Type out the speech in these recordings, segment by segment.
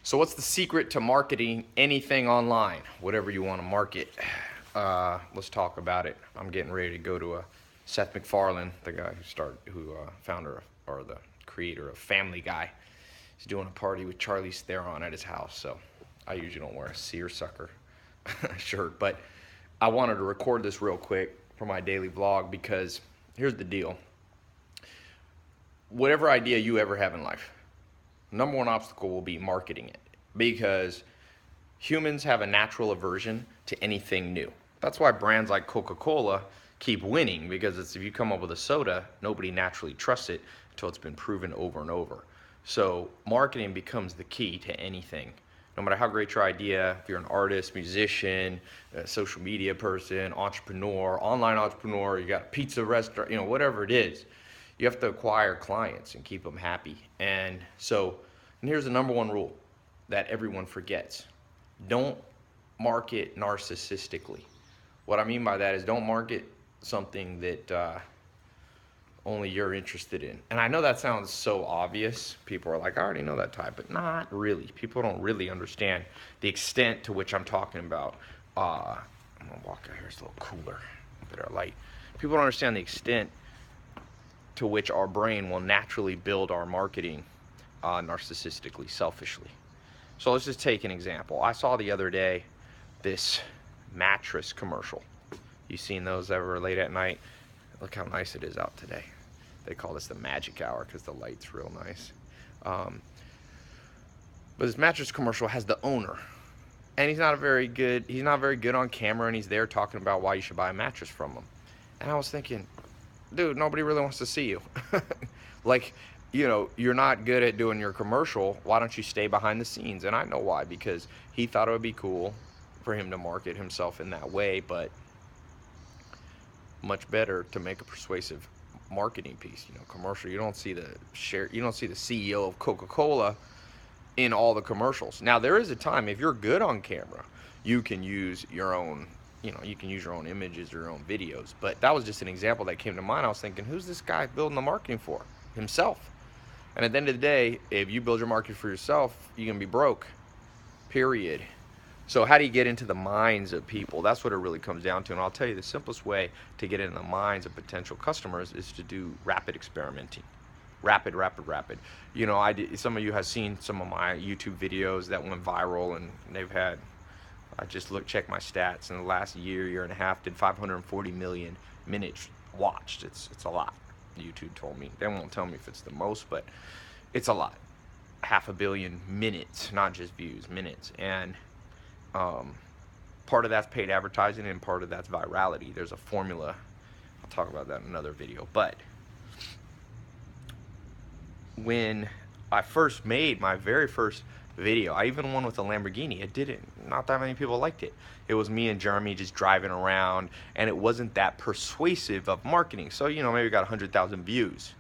So what's the secret to marketing anything online? Whatever you want to market. Let's talk about it. I'm getting ready to go to a Seth MacFarlane, the guy who founder or the creator of Family Guy. He's doing a party with Charlize Theron at his house. So I usually don't wear a seersucker shirt, but I wanted to record this real quick for my daily vlog because here's the deal. Whatever idea you ever have in life, number one obstacle will be marketing it, because humans have a natural aversion to anything new. That's why brands like Coca-Cola keep winning, because if you come up with a soda, nobody naturally trusts it until it's been proven over and over. So marketing becomes the key to anything. No matter how great your idea, if you're an artist, musician, a social media person, entrepreneur, online entrepreneur, you got a pizza restaurant, whatever it is, you have to acquire clients and keep them happy. And here's the number one rule that everyone forgets. Don't market narcissistically. What I mean by that is don't market something that only you're interested in. And I know that sounds so obvious. People are like, I already know that type, but not really. People don't really understand the extent to which I'm talking about. I'm gonna walk out here, it's a little cooler, better light. People don't understand the extent to which our brain will naturally build our marketing narcissistically, selfishly. So let's just take an example. I saw the other day this mattress commercial. You seen those ever late at night? Look how nice it is out today. They call this the magic hour because the light's real nice. But this mattress commercial has the owner, and he's not very good on camera, and he's there talking about why you should buy a mattress from him. And I was thinking, dude, nobody really wants to see you. Like, you're not good at doing your commercial. Why don't you stay behind the scenes? And I know why, because he thought it would be cool for him to market himself in that way, but much better to make a persuasive marketing piece, commercial. You don't see the CEO of Coca-Cola in all the commercials. Now, there is a time, if you're good on camera, you can use your own images, your own videos. But that was just an example that came to mind. I was thinking, who's this guy building the marketing for? Himself. And at the end of the day, if you build your market for yourself, you're going to be broke. Period. So how do you get into the minds of people? That's what it really comes down to. And I'll tell you, the simplest way to get into the minds of potential customers is to do rapid experimenting. Rapid. Some of you have seen some of my YouTube videos that went viral, and they've had, I just check my stats. In the last year and a half, did 540 million minutes watched. It's a lot. YouTube told me. They won't tell me if it's the most, but it's a lot. 500 million minutes, not just views, minutes. And part of that's paid advertising, and part of that's virality. There's a formula. I'll talk about that in another video. But when I first made my very first video, I even won with a Lamborghini. Not that many people liked it. It was me and Jeremy just driving around, and it wasn't that persuasive of marketing. So, maybe got 100,000 views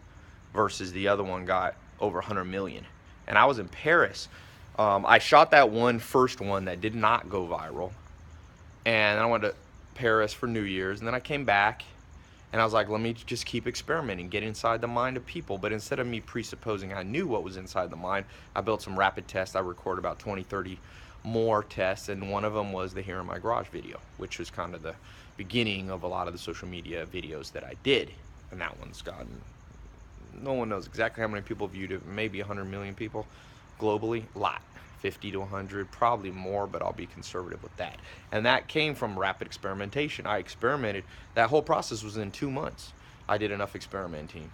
versus the other one got over 100 million. And I was in Paris. I shot that first one that did not go viral, and I went to Paris for New Year's, and then I came back, and I was like, let me just keep experimenting, get inside the mind of people. But instead of me presupposing I knew what was inside the mind, I built some rapid tests. I recorded about 20, 30 more tests, and one of them was the Here in My Garage video, which was kind of the beginning of a lot of the social media videos that I did. And that one's gotten, no one knows exactly how many people viewed it, maybe 100 million people globally, a lot. 50 to 100, probably more, but I'll be conservative with that. And that came from rapid experimentation. I experimented. That whole process was in 2 months. I did enough experimenting.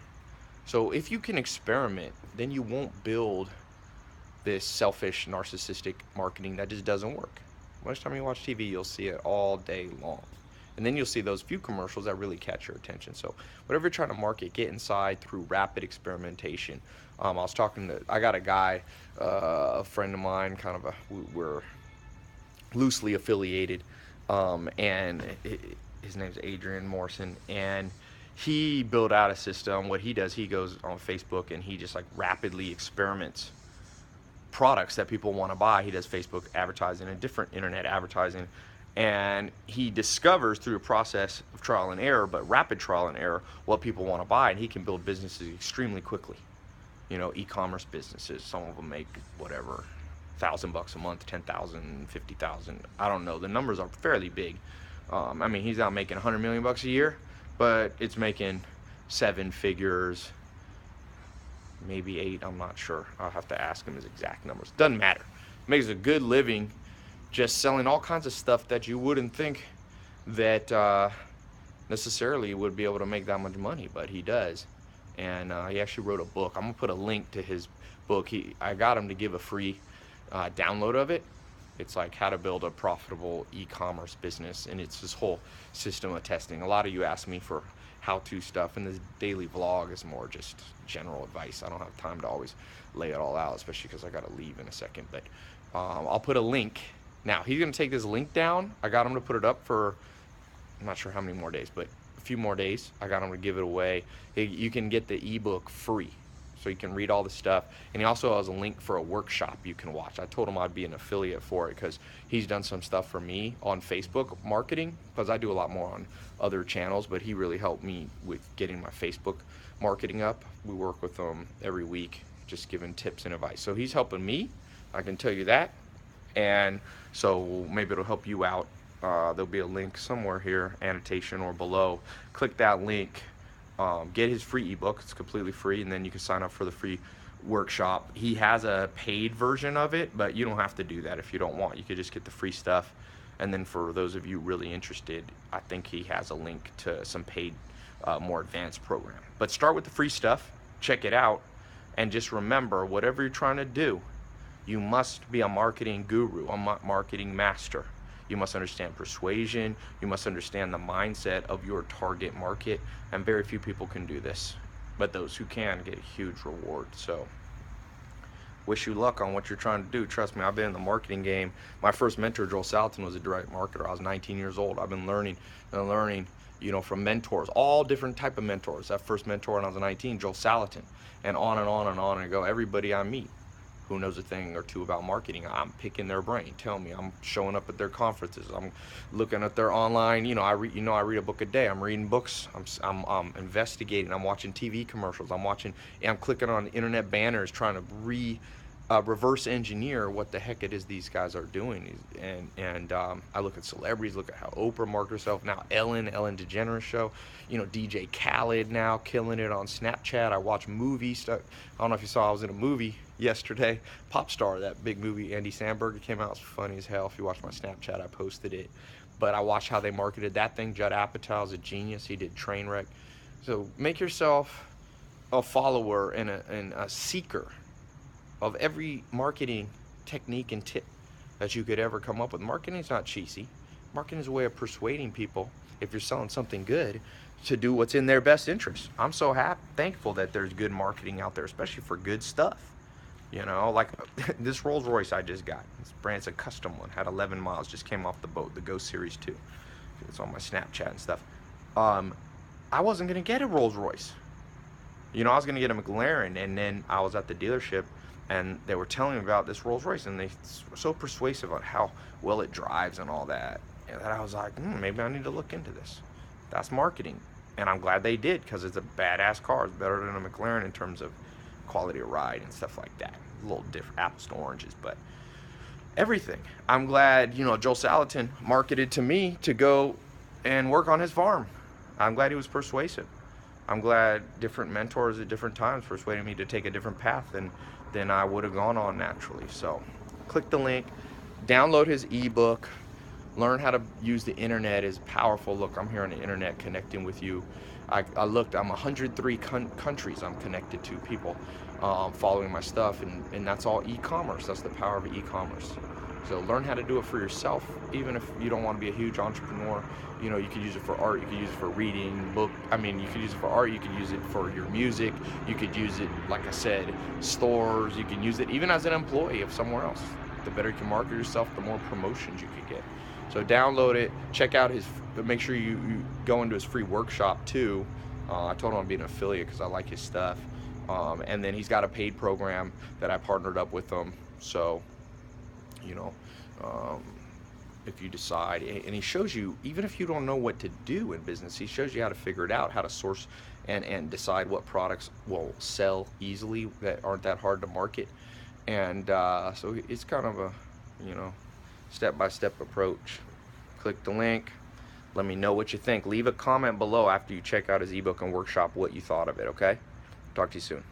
So if you can experiment, then you won't build this selfish, narcissistic marketing that just doesn't work. Most time you watch TV, you'll see it all day long. And then you'll see those few commercials that really catch your attention. So whatever you're trying to market, get inside through rapid experimentation. I got a guy, a friend of mine, we're loosely affiliated, and his name's Adrian Morrison, and he built out a system. What he does, he goes on Facebook and he just rapidly experiments products that people want to buy. He does Facebook advertising and different internet advertising, and he discovers through a process of trial and error, but rapid trial and error, what people want to buy, and he can build businesses extremely quickly. E-commerce businesses, some of them make whatever, $1,000 a month, 10,000, 50,000. I don't know. The numbers are fairly big. I mean, he's not making 100 million bucks a year, but it's making seven figures, maybe eight. I'm not sure. I'll have to ask him his exact numbers. Doesn't matter. Makes a good living just selling all kinds of stuff that you wouldn't think that necessarily would be able to make that much money, but he does. And he actually wrote a book. I'm gonna put a link to his book. I got him to give a free download of it. It's like how to build a profitable e-commerce business, and it's this whole system of testing. A lot of you ask me for how-to stuff, and this daily vlog is more just general advice. I don't have time to always lay it all out, especially because I got to leave in a second. But I'll put a link. Now he's gonna take this link down. I got him to put it up for, I'm not sure how many more days, but a few more days. I got him to give it away. You can get the ebook free, so you can read all the stuff. And he also has a link for a workshop you can watch. I told him I'd be an affiliate for it because he's done some stuff for me on Facebook marketing, because I do a lot more on other channels, but he really helped me with getting my Facebook marketing up. We work with him every week, just giving tips and advice. So he's helping me, I can tell you that. And so maybe it'll help you out. There'll be a link somewhere here, annotation or below. Click that link. Get his free ebook. It's completely free, and then you can sign up for the free workshop. He has a paid version of it, but you don't have to do that if you don't want. You could just get the free stuff. And then for those of you really interested, I think he has a link to some paid, more advanced program. But start with the free stuff, check it out, and just remember, whatever you're trying to do, you must be a marketing guru, a marketing master. You must understand persuasion. You must understand the mindset of your target market. And very few people can do this, but those who can get a huge reward. So wish you luck on what you're trying to do. Trust me, I've been in the marketing game. My first mentor, Joel Salatin, was a direct marketer. I was 19 years old. I've been learning and learning, you know, from mentors, all different type of mentors. That first mentor when I was 19, Joel Salatin, and on and on and on and go. Everybody I meet who knows a thing or two about marketing, I'm picking their brain. Tell me, I'm showing up at their conferences. I'm looking at their online. I read a book a day. I'm reading books. I'm investigating. I'm watching TV commercials. I'm clicking on internet banners, trying to reverse engineer what the heck it is these guys are doing. And I look at celebrities. Look at how Oprah markets herself now. Ellen DeGeneres show. DJ Khaled now killing it on Snapchat. I watch movie stuff. I don't know if you saw, I was in a movie yesterday, Pop Star, that big movie. Andy Samberg, it came out. It's funny as hell. If you watch my Snapchat, I posted it. But I watched how they marketed that thing. Judd Apatow's a genius. He did Trainwreck. So make yourself a follower and a seeker of every marketing technique and tip that you could ever come up with. Marketing is not cheesy. Marketing is a way of persuading people, if you're selling something good, to do what's in their best interest. I'm so thankful that there's good marketing out there, especially for good stuff. Like this Rolls Royce I just got. This brand's a custom one, had 11 miles, just came off the boat, the Ghost Series 2. It's on my Snapchat and stuff. I wasn't gonna get a Rolls Royce. I was gonna get a McLaren, and then I was at the dealership and they were telling me about this Rolls Royce, and they were so persuasive on how well it drives and all that, and that I was like, maybe I need to look into this. That's marketing. And I'm glad they did, because it's a badass car. It's better than a McLaren in terms of quality of ride and stuff like that. A little different, apples to oranges, but everything. I'm glad, Joel Salatin marketed to me to go and work on his farm. I'm glad he was persuasive. I'm glad different mentors at different times persuaded me to take a different path than I would have gone on naturally. So click the link, download his ebook, learn how to use the internet is powerful. Look, I'm here on the internet connecting with you. I looked, I'm 103 countries I'm connected to, people following my stuff, and that's all e-commerce. That's the power of e-commerce. So learn how to do it for yourself, even if you don't want to be a huge entrepreneur. You could use it for art, you could use it for reading, you could use it for art, you could use it for your music, you could use it, like I said, stores, you can use it even as an employee of somewhere else. The better you can market yourself, the more promotions you could get. So download it, check out make sure you go into his free workshop too. I told him I'd be an affiliate because I like his stuff. And then he's got a paid program that I partnered up with him. So, if you decide, and he shows you, even if you don't know what to do in business, he shows you how to figure it out, how to source and decide what products will sell easily that aren't that hard to market. And so it's kind of a, you know, step-by-step approach. Click the link. Let me know what you think. Leave a comment below after you check out his ebook and workshop what you thought of it, okay? Talk to you soon.